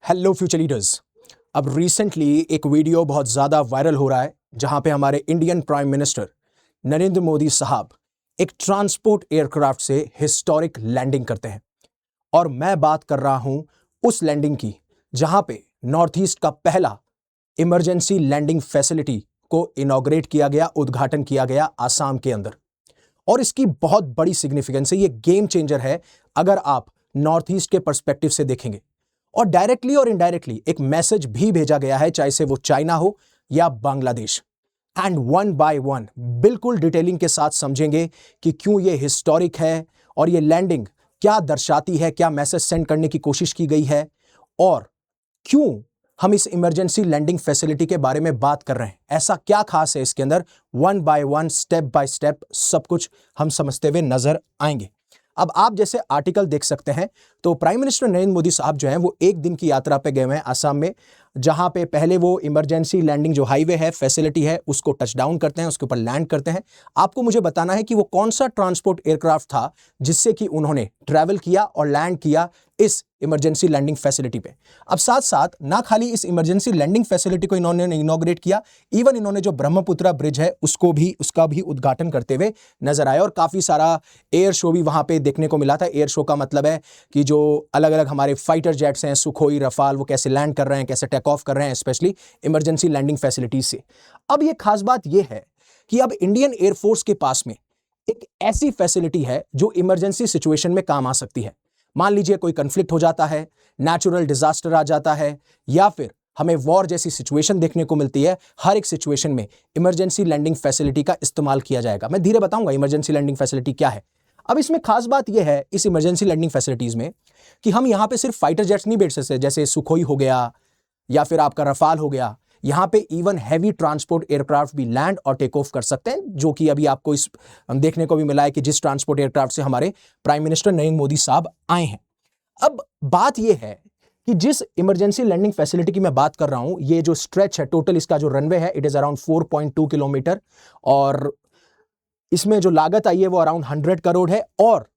Hello future leaders. अब recently एक video बहुत ज़्यादा वायरल हो रहा है जहां पे हमारे Indian prime minister Narendra Modi साहब एक ट्रांसपोर्ट एयरक्राफ्ट से हिस्टोरिक लैंडिंग करते हैं। और मैं बात कर रहा हूं उस लैंडिंग की जहां पे नॉर्थ ईस्ट का पहला इमरजेंसी लैंडिंग फैसिलिटी को इनॉग्रेट किया गया, उद्घाटन किया गया आसाम के अंदर। और इसकी बहुत बड़ी सिग्निफिकेंस है, ये गेम चेंजर है अगर आप नॉर्थ ईस्ट के पर्सपेक्टिव से देखेंगे। और डायरेक्टली और इनडायरेक्टली एक मैसेज भी भेजा गया है, चाहे से वो चाइना हो या Bangladesh. And one by one बिल्कुल डिटेलिंग के साथ समझेंगे कि क्यों ये हिस्टोरिक है और ये लैंडिंग क्या दर्शाती है, क्या मैसेज सेंड करने की कोशिश की गई है और क्यों हम इस इमरजेंसी लैंडिंग फैसिलिटी के बारे में बात कर रहे हैं। ऐसा क्या खास है इसके अंदर, one by one step by step सब कुछ हम समझते हुए नजर आएंगे। अब आप जैसे आर्टिकल देख सकते हैं तो प्राइम मिनिस्टर नरेंद्र मोदी साहब जो हैं वो एक दिन की यात्रा पे गए हुए हैं आसाम में, जहां पे पहले वो इमरजेंसी लैंडिंग जो हाईवे है, फैसिलिटी है, उसको टच डाउन करते हैं, उसके ऊपर लैंड करते हैं। आपको मुझे बताना है कि वो कौन सा ट्रांसपोर्ट एयरक्राफ्ट था जिससे कि उन्होंने ट्रैवल किया और लैंड किया इस इमरजेंसी लैंडिंग फैसिलिटी पे। अब साथ साथ ना खाली इस इमरजेंसी लैंडिंग फैसिलिटी को इन्होंने इनॉग्रेट किया, इवन इन्होंने जो ब्रह्मपुत्रा ब्रिज है उसका भी उद्घाटन करते हुए नजर आया। और काफी सारा एयर शो भी वहां पे देखने को मिला था। एयर शो का मतलब है कि जो अलग अलग हमारे फाइटर जेट्स हैं, सुखोई, रफाल, वो कैसे लैंड कर रहे हैं, कैसे टेक ऑफ कर रहे हैं, स्पेशली इमरजेंसी लैंडिंग फैसिलिटीज से। अब ये खास बात यह है कि अब इंडियन एयरफोर्स के पास में एक ऐसी फैसिलिटी है जो इमरजेंसी सिचुएशन में काम आ सकती है। मान लीजिए कोई कंफ्लिक्ट हो जाता है, नेचुरल डिजास्टर आ जाता है, या फिर हमें वॉर जैसी सिचुएशन देखने को मिलती है। हर एक सिचुएशन में इमरजेंसी लैंडिंग फैसिलिटी का इस्तेमाल किया जाएगा। मैं धीरे बताऊंगा इमरजेंसी लैंडिंग फैसिलिटी क्या है। अब इसमें खास बात यह है इस इमरजेंसी लैंडिंग फैसिलिटीज में कि हम यहां पे सिर्फ फाइटर जेट्स नहीं बैठ सकते, जैसे सुखोई हो गया या फिर आपका रफाल हो गया। यहां पे इवन हैवी ट्रांसपोर्ट एयरक्राफ्ट भी लैंड और टेक ऑफ कर सकते हैं, जो कि अभी आपको इस देखने को भी मिला है कि जिस ट्रांसपोर्ट एयरक्राफ्ट से हमारे प्राइम मिनिस्टर नरेंद्र मोदी साहब आए हैं। अब बात यह है कि जिस इमरजेंसी लैंडिंग फैसिलिटी की मैं बात कर रहा हूं, ये जो स्ट्रेच है टोटल, इसका जो रनवे है इट इज अराउंड 4.2 किलोमीटर, और इसमें जो लागत आई है वो अराउंड 100 करोड़ है। और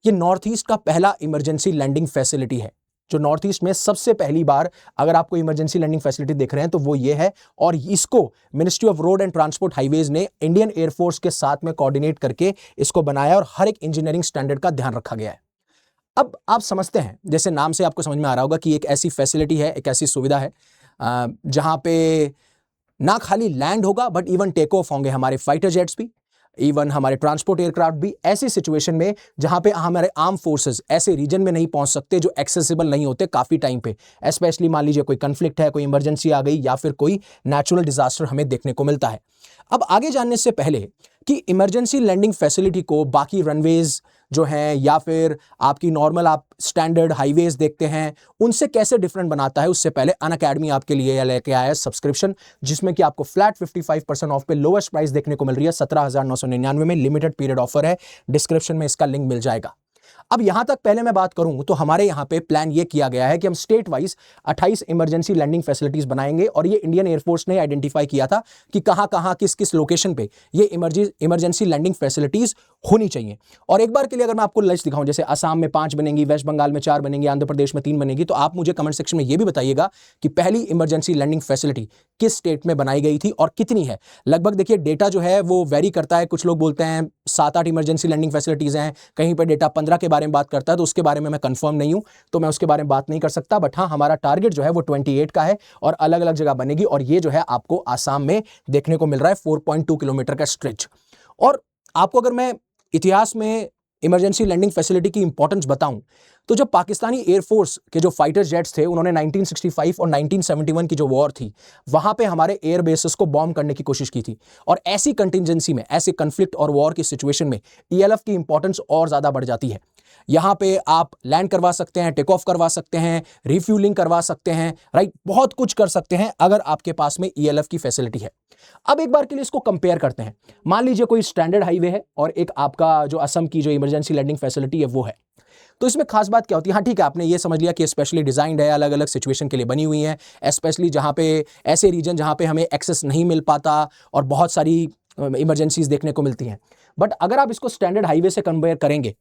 ये नॉर्थ ईस्ट का पहला इमरजेंसी लैंडिंग फैसिलिटी है, जो नॉर्थ ईस्ट में सबसे पहली बार अगर आपको इमरजेंसी लैंडिंग फैसिलिटी देख रहे हैं तो वो ये है। और इसको ministry of road and transport highways ने इंडियन एयरफोर्स के साथ में कोऑर्डिनेट करके इसको बनाया और हर एक इंजीनियरिंग स्टैंडर्ड का ध्यान रखा गया है। अब आप समझते हैं, जैसे नाम से आपको समझ में आ रहा होगा कि एक ऐसी फैसिलिटी है, एक ऐसी सुविधा है जहां पे ना खाली लैंड होगा बट इवन टेक ऑफ होंगे हमारे फाइटर जेट्स भी, इवन हमारे ट्रांसपोर्ट एयरक्राफ्ट भी, ऐसी सिचुएशन में जहां पे हमारे आर्म फोर्सेस ऐसे रीजन में नहीं पहुंच सकते जो एक्सेसिबल नहीं होते काफी टाइम पे। स्पेशली मान लीजिए कोई कंफ्लिक्ट है, कोई इमरजेंसी आ गई या फिर कोई नेचुरल डिजास्टर हमें देखने को मिलता है। अब आगे जानने से पहले कि इमरजेंसी लैंडिंग फैसिलिटी को बाकी रनवेज जो हैं या फिर आपकी नॉर्मल आप स्टैंडर्ड हाईवेज देखते हैं उनसे कैसे डिफरेंट बनाता है, उससे पहले अनअकैडमी आपके लिए लेके आया है सब्सक्रिप्शन, जिसमें कि आपको फ्लैट 55% ऑफ पे लोएस्ट प्राइस देखने को मिल रही है 17,999 में। लिमिटेड पीरियड ऑफर है, डिस्क्रिप्शन में इसका लिंक मिल जाएगा। अब यहां तक पहले मैं बात करूं तो हमारे यहां पे प्लान ये किया गया है कि हम state wise 28 emergency landing facilities बनाएंगे, और ये इंडियन एयरफोर्स ने आइडेंटिफाई किया था कि कहां किस किस लोकेशन पे ये इमरजेंसी लैंडिंग फैसिलिटीज होनी चाहिए। और एक बार के लिए अगर मैं आपको लिस्ट दिखाऊं, जैसे असम में 5 बनेंगी, वेस्ट बंगाल में 4 बनेंगी, आंध्र प्रदेश में 3 बनेगी, तो आप मुझे कमेंट सेक्शन में यह भी बताइएगा कि पहली इमरजेंसी लैंडिंग फैसिलिटी किस स्टेट में बनाई गई थी और कितनी है। लगभग देखिए डेटा जो है वो वेरी करता है, कुछ लोग बोलते हैं 7-8 इमरजेंसी लैंडिंग फैसिलिटीज हैं, कहीं पर डेटा 15 के बारे में बात करता है, तो उसके बारे में मैं कंफर्म नहीं हूं, तो मैं उसके बारे में बात नहीं कर सकता। बट हाँ, हमारा टारगेट जो है वो 28 का है और अलग अलग जगह बनेगी, और ये जो है आपको आसाम में देखने को मिल रहा है 4.2 किलोमीटर का स्ट्रेच। और आपको अगर मैं इतिहास में इमरजेंसी लैंडिंग फैसिलिटी की इंपॉर्टेंस बताऊं तो जब पाकिस्तानी एयरफोर्स के जो फाइटर जेट्स थे उन्होंने 1965 और 1971 की जो वॉर थी वहां पे हमारे एयर बेसेस को बॉम्ब करने की कोशिश की थी, और ऐसी कंटिजेंसी में, ऐसे कंफ्लिक्ट और वॉर की सिचुएशन में ईएलएफ की इंपॉर्टेंस और ज्यादा बढ़ जाती है। यहां पे आप लैंड करवा सकते हैं, टेक ऑफ करवा सकते हैं, रिफ्यूलिंग करवा सकते हैं, राइट, बहुत कुछ कर सकते हैं अगर आपके पास में ईएलएफ की फैसिलिटी है। अब एक बार के लिए इसको कंपेयर करते हैं। मान लीजिए कोई स्टैंडर्ड हाईवे है और एक आपका जो असम की जो इमरजेंसी लैंडिंग फैसिलिटी है वो है, तो इसमें खास बात क्या होती है। हाँ ठीक है, आपने ये समझ लिया कि स्पेशली डिजाइंड है, अलग अलग सिचुएशन के लिए बनी हुई है, स्पेशली जहां पे ऐसे रीजन जहां पे हमें एक्सेस नहीं मिल पाता और बहुत सारी इमरजेंसीज देखने को मिलती हैं। बट अगर आप इसको स्टैंडर्ड हाईवे से कंपेयर करेंगे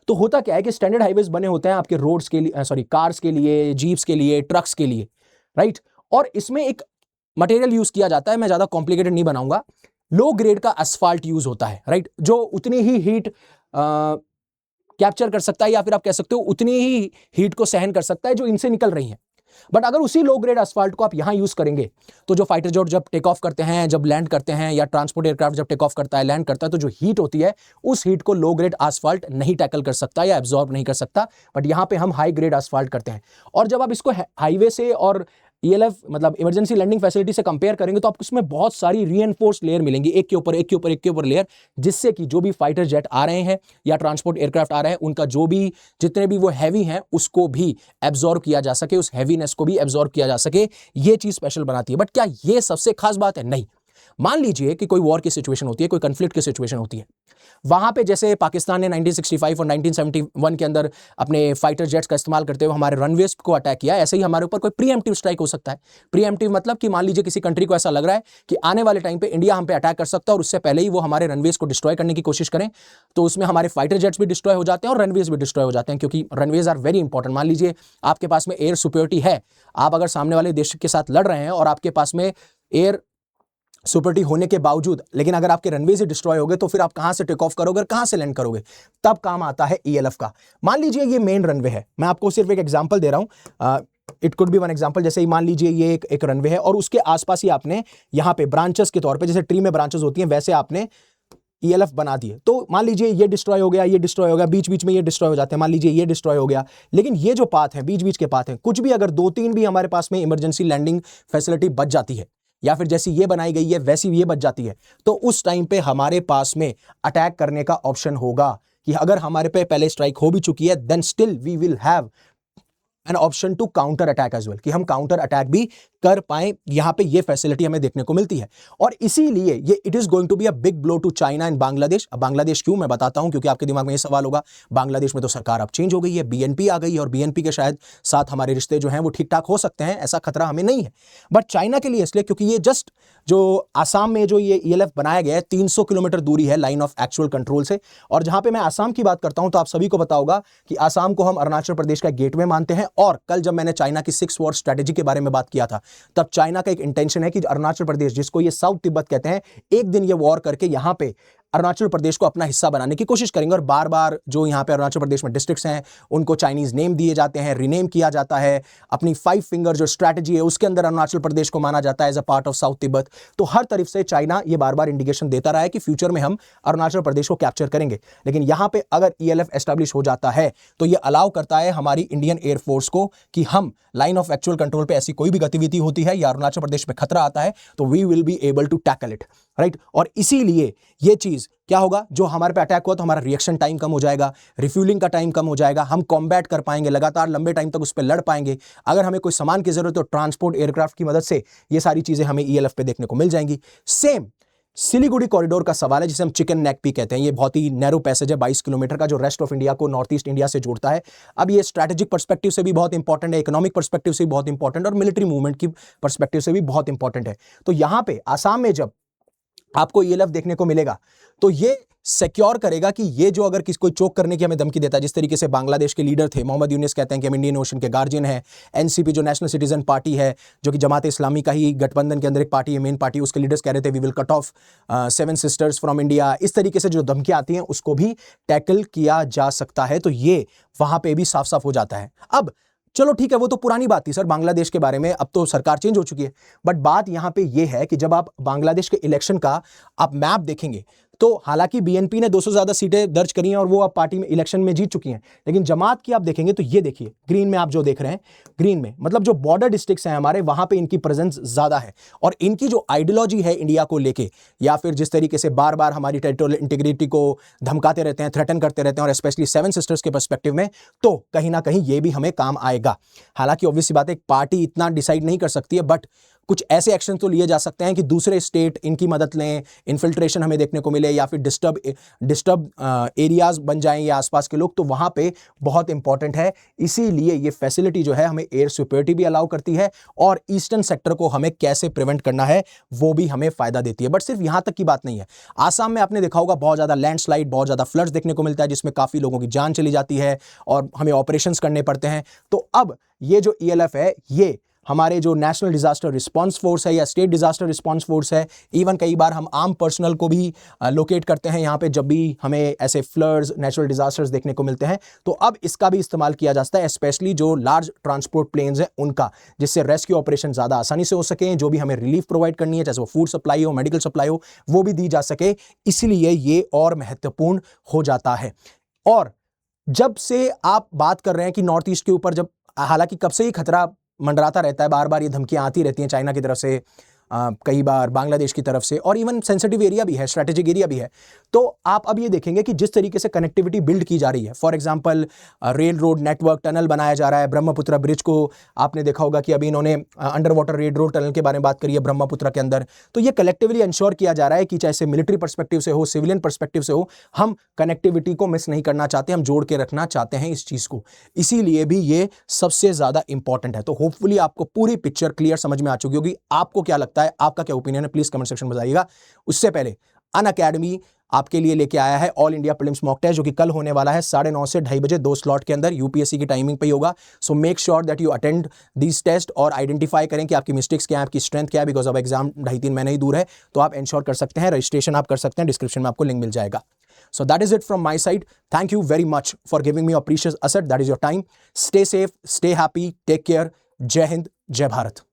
तो होता क्या है कि स्टैंडर्ड हाईवेज बने होते हैं आपके रोड्स के लिए, सॉरी कार्स के लिए, जीप्स के लिए, ट्रक्स के लिए, राइट। और इसमें एक मटेरियल यूज किया जाता है, मैं ज्यादा कॉम्प्लिकेटेड नहीं बनाऊंगा, लो ग्रेड का एस्फाल्ट यूज होता है, राइट, जो उतनी ही हीट कैप्चर कर सकता है, या फिर आप कह सकते हो उतनी ही हीट को सहन कर सकता है जो इनसे निकल रही है। बट अगर उसी लो ग्रेड एस्फाल्ट को आप यहां यूज करेंगे तो जो फाइटर जेट जब टेक ऑफ करते हैं, जब लैंड करते हैं, या ट्रांसपोर्ट एयरक्राफ्ट जब टेक ऑफ करता है, लैंड करता है, तो जो हीट होती है उस हीट को लो ग्रेड एस्फाल्ट नहीं टैकल कर सकता या एब्जॉर्ब नहीं कर सकता। बट यहां पे हम हाई ग्रेड एस्फाल्ट करते हैं। और जब आप इसको हाईवे से और ELF मतलब इमरजेंसी लैंडिंग फैसिलिटी से कंपेयर करेंगे तो आपको इसमें बहुत सारी रीएनफोर्स्ड लेयर मिलेंगी, एक के ऊपर एक के ऊपर एक के ऊपर लेयर, जिससे कि जो भी फाइटर जेट आ रहे हैं या ट्रांसपोर्ट एयरक्राफ्ट आ रहे हैं उनका जो भी जितने भी वो हैवी हैं उसको भी एब्जॉर्ब किया जा सके, उस हैवीनेस को भी एब्जॉर्ब किया जा सके। ये चीज स्पेशल बनाती है। बट क्या ये सबसे खास बात है? नहीं। मान लीजिए कि कोई वॉर की सिचुएशन होती है, कोई कन्फ्लिक्ट की सिचुएशन होती है, वहां पे जैसे पाकिस्तान ने 1965 और 1971 के अंदर अपने फाइटर जेट्स का इस्तेमाल करते हुए हमारे रनवेज को अटैक किया, ऐसे ही हमारे ऊपर कोई प्रीएम्प्टिव स्ट्राइक हो सकता है। प्रीएम्प्टिव मतलब कि मान लीजिए किसी कंट्री को ऐसा लग रहा है कि आने वाले टाइम पे इंडिया हम पे अटैक कर सकता है और उससे पहले ही वो हमारे रनवेज को डिस्ट्रॉय करने की कोशिश करें, तो उसमें हमारे फाइटर जेट्स भी डिस्ट्रॉय हो जाते हैं और रनवेज भी डिस्ट्रॉय हो जाते हैं, क्योंकि रनवेज आर वेरी इंपॉर्टेंट। मान लीजिए आपके पास में एयर सुपीरियरिटी है, आप अगर सामने वाले देश के साथ लड़ रहे हैं और आपके पास में एयर सुपीरियरिटी होने के बावजूद, लेकिन अगर आपके रनवे से डिस्ट्रॉय हो गए तो फिर आप कहां से टेक ऑफ करोगे और कहां से लैंड करोगे? तब काम आता है ELF का। मान लीजिए ये मेन रनवे है, मैं आपको सिर्फ एक एग्जांपल दे रहा हूं, it could be one example. जैसे ही मान लीजिए ये एक रनवे है और उसके आसपास ही आपने यहां पे ब्रांचेस के तौर पे, जैसे ट्री में ब्रांचेस होती हैं वैसे आपने ELF बना दिए। तो मान लीजिए ये डिस्ट्रॉय हो गया, ये डिस्ट्रॉय हो गया, बीच बीच में ये डिस्ट्रॉय हो जाते हैं, मान लीजिए ये डिस्ट्रॉय हो गया, लेकिन ये जो पाथ है, बीच बीच के पाथ है, कुछ भी अगर 2-3 भी हमारे पास में इमरजेंसी लैंडिंग फैसिलिटी बच जाती है, या फिर जैसी ये बनाई गई है वैसी ये बच जाती है, तो उस टाइम पे हमारे पास में अटैक करने का ऑप्शन होगा कि अगर हमारे पे पहले स्ट्राइक हो भी चुकी है, then still we will have an option to counter attack as well, कि हम काउंटर अटैक भी कर पाए। यहां पे ये फैसिलिटी हमें देखने को मिलती है और इसीलिए ये it is going to be a big blow to China and Bangladesh. अब बांग्लादेश क्यों, मैं बताता हूं, क्योंकि आपके दिमाग में ये सवाल होगा, बांग्लादेश में तो सरकार अब चेंज हो गई है, BNP आ गई है और BNP के शायद साथ हमारे रिश्ते जो हैं वो ठीक ठाक हो सकते हैं, ऐसा खतरा हमें नहीं है। बट चाइना के लिए इसलिए क्योंकि ये जस्ट जो आसाम में जो ये ELF बनाया गया है 300 किलोमीटर दूरी है लाइन ऑफ एक्चुअल कंट्रोल से। और जहां पे मैं आसाम की बात करता हूं तो आप सभी को पता होगा कि आसाम को हम अरुणाचल प्रदेश का गेटवे मानते हैं। और कल जब मैंने चाइना की 6 वॉर स्ट्रेटेजी के बारे में बात किया था, तब चाइना का एक इंटेंशन है कि अरुणाचल प्रदेश, जिसको ये साउथ तिब्बत कहते हैं, एक दिन ये वॉर करके यहां पे अरुणाचल प्रदेश को अपना हिस्सा बनाने की कोशिश करेंगे। और बार बार जो यहां पे अरुणाचल प्रदेश में डिस्ट्रिक्ट्स हैं उनको चाइनीज नेम दिए जाते हैं, रीनेम किया जाता है। अपनी 5 फिंगर जो स्ट्रैटेजी है उसके अंदर अरुणाचल प्रदेश को माना जाता है as a part of south Tibet. तो हर तरफ से चाइना ये बार बार इंडिकेशन देता रहा है कि फ्यूचर में हम अरुणाचल प्रदेश को कैप्चर करेंगे। लेकिन यहां पे अगर ELF एस्टैब्लिश हो जाता है तो ये अलाउ करता है हमारी इंडियन एयरफोर्स को कि हम लाइन ऑफ एक्चुअल कंट्रोल पे ऐसी कोई भी गतिविधि होती है या अरुणाचल प्रदेश में खतरा आता है तो we will be able to tackle it, right. और इसीलिए ये चीज क्या होगा, जो हमारे पे अटैक हुआ तो हमारा रिएक्शन टाइम कम हो जाएगा, रिफ्यूलिंग का टाइम कम हो जाएगा, हम कॉम्बैट कर पाएंगे, लगातार लंबे टाइम तक उस पर लड़ पाएंगे। अगर हमें कोई सामान की जरूरत है तो ट्रांसपोर्ट एयरक्राफ्ट की मदद से ये सारी चीजें हमें ELF पे देखने को मिल जाएंगी। सेम सिलीगुड़ी कॉरिडोर का सवाल है जिसे हम चिकन नेक भी कहते हैं। ये बहुत ही नैरो पैसेज है 22 किलोमीटर का, जो रेस्ट ऑफ इंडिया को नॉर्थ ईस्ट इंडिया से जोड़ता है। अब ये स्ट्रैटेजिक पर्सपेक्टिव से भी बहुत इंपॉर्टेंट है, इकोनॉमिक पर्सपेक्टिव से भी बहुत इंपॉर्टेंट और मिलिट्री मूवमेंट की पर्सपेक्टिव से भी बहुत इंपॉर्टेंट है। तो यहां पे आसाम में जब आपको ELF देखने को मिलेगा तो ये सिक्योर करेगा कि ये जो अगर किसी कोई चोक करने की हमें धमकी देता है, जिस तरीके से बांग्लादेश के लीडर थे मोहम्मद यूनिस कहते हैं कि हम इंडियन ओशन के गार्जियन हैं, NCP जो नेशनल सिटीजन पार्टी है, जो कि जमात इस्लामी का ही गठबंधन के अंदर एक पार्टी है, मेन पार्टी, उसके लीडर्स कह रहे थे we will cut off 7 sisters from India. इस तरीके से जो धमकियां आती हैं उसको भी टैकल किया जा सकता है। तो ये वहां पर भी साफ साफ हो जाता है। अब चलो ठीक है, वो तो पुरानी बात थी सर बांग्लादेश के बारे में, अब तो सरकार चेंज हो चुकी है। बट बात यहां पे ये है कि जब आप बांग्लादेश के इलेक्शन का आप मैप देखेंगे तो हालांकि BNP ने 200 ज्यादा सीटें दर्ज करी हैं और वो अब पार्टी में इलेक्शन में जीत चुकी हैं, लेकिन जमात की आप देखेंगे तो ये देखिए ग्रीन में आप जो देख रहे हैं, ग्रीन में मतलब जो बॉर्डर डिस्ट्रिक्ट्स हैं हमारे, वहां पे इनकी प्रेजेंस ज्यादा है। और इनकी जो आइडियोलॉजी है इंडिया को लेके, या फिर जिस तरीके से बार बार हमारी टेरिटोरियल इंटीग्रिटी को धमकाते रहते हैं, थ्रेटन करते रहते हैं, और स्पेशली 7 सिस्टर्स के पर्सपेक्टिव में, तो कहीं ना कहीं ये भी हमें काम आएगा। हालांकि ऑब्वियस सी बात है एक पार्टी इतना डिसाइड नहीं कर सकती है, बट कुछ ऐसे एक्शन तो लिए जा सकते हैं कि दूसरे स्टेट इनकी मदद लें, इन्फिल्ट्रेशन हमें देखने को मिले, या फिर डिस्टर्ब एरियाज बन जाएं या आसपास के लोग, तो वहां पे बहुत इंपॉर्टेंट है। इसीलिए ये फैसिलिटी जो है हमें एयर सिक्योरिटी भी अलाउ करती है और ईस्टर्न सेक्टर को हमें कैसे प्रिवेंट करना है वो भी हमें फायदा देती है। बट सिर्फ यहां तक की बात नहीं है। आसाम में आपने देखा होगा बहुत ज्यादा लैंडस्लाइड, बहुत ज्यादा फ्लड्स देखने को मिलता है, जिसमें काफी लोगों की जान चली जाती है और हमें ऑपरेशंस करने पड़ते हैं। तो अब ये जो ELF है, ये हमारे जो नेशनल डिजास्टर रिस्पांस फोर्स है या स्टेट डिजास्टर रिस्पांस फोर्स है, इवन कई बार हम आर्म पर्सनल को भी लोकेट करते हैं यहाँ पे जब भी हमें ऐसे फ्लड्स, नेचुरल डिजास्टर्स देखने को मिलते हैं। तो अब इसका भी इस्तेमाल किया जाता है, स्पेशली जो लार्ज ट्रांसपोर्ट प्लेन्स हैं उनका, जिससे रेस्क्यू ऑपरेशन ज़्यादा आसानी से हो सके, जो भी हमें रिलीफ प्रोवाइड करनी है, चाहे वो फूड सप्लाई हो, मेडिकल सप्लाई हो, वो भी दी जा सके। इसलिए ये और महत्वपूर्ण हो जाता है। और जब से आप बात कर रहे हैं कि नॉर्थ ईस्ट के ऊपर, जब हालांकि कब से ही खतरा मंडराता रहता है, बार बार ये धमकियां आती रहती हैं चाइना की तरफ से, कई बार बांग्लादेश की तरफ से, और इवन सेंसिटिव एरिया भी है, स्ट्रेटेजिक एरिया भी है। तो आप अब ये देखेंगे कि जिस तरीके से कनेक्टिविटी बिल्ड की जा रही है, for example rail road network, tunnel बनाया जा रहा है। ब्रह्मपुत्र ब्रिज को आपने देखा होगा कि अभी इन्होंने under water rail road tunnel के बारे में बात करी है ब्रह्मपुत्र के अंदर। तो ये कलेक्टिवली इंश्योर किया जा रहा है कि चाहे मिलिट्री पर्सपेक्टिव से हो, सिविलियन पर्सपेक्टिव से हो, हम कनेक्टिविटी को मिस नहीं करना चाहते, हम जोड़ के रखना चाहते हैं इस चीज को। इसीलिए भी ये सबसे ज्यादा इंपॉर्टेंट है। तो होपफुली आपको पूरी पिक्चर क्लियर समझ में आ चुकी होगी। आपको क्या लगता है, आपका क्या ओपिनियन है, प्लीज कमेंट सेक्शन में बताइएगा। उससे पहले अनअकैडमी आपके लिए लेके आया है all India prelims mock test, जो कि कल होने वाला है 9:30 से 2:30 बजे, 2 स्लॉट के अंदर, यूपीएससी की टाइमिंग पे ही होगा। So make sure that you attend this test और आइडेंटिफाई करें कि आपकी मिस्टेक्स क्या है, आपकी स्ट्रेंथ क्या है, बिकॉज अब एग्जाम 2.5-3 महीने ही दूर है। तो आप इंश्योर कर सकते हैं, रजिस्ट्रेशन आप कर सकते हैं, डिस्क्रिप्शन में आपको लिंक मिल जाएगा। So that is it from my side. Thank you very much for giving me your precious asset, that is your time. Stay safe, stay happy, take care. Jai Hind, Jai Bharat.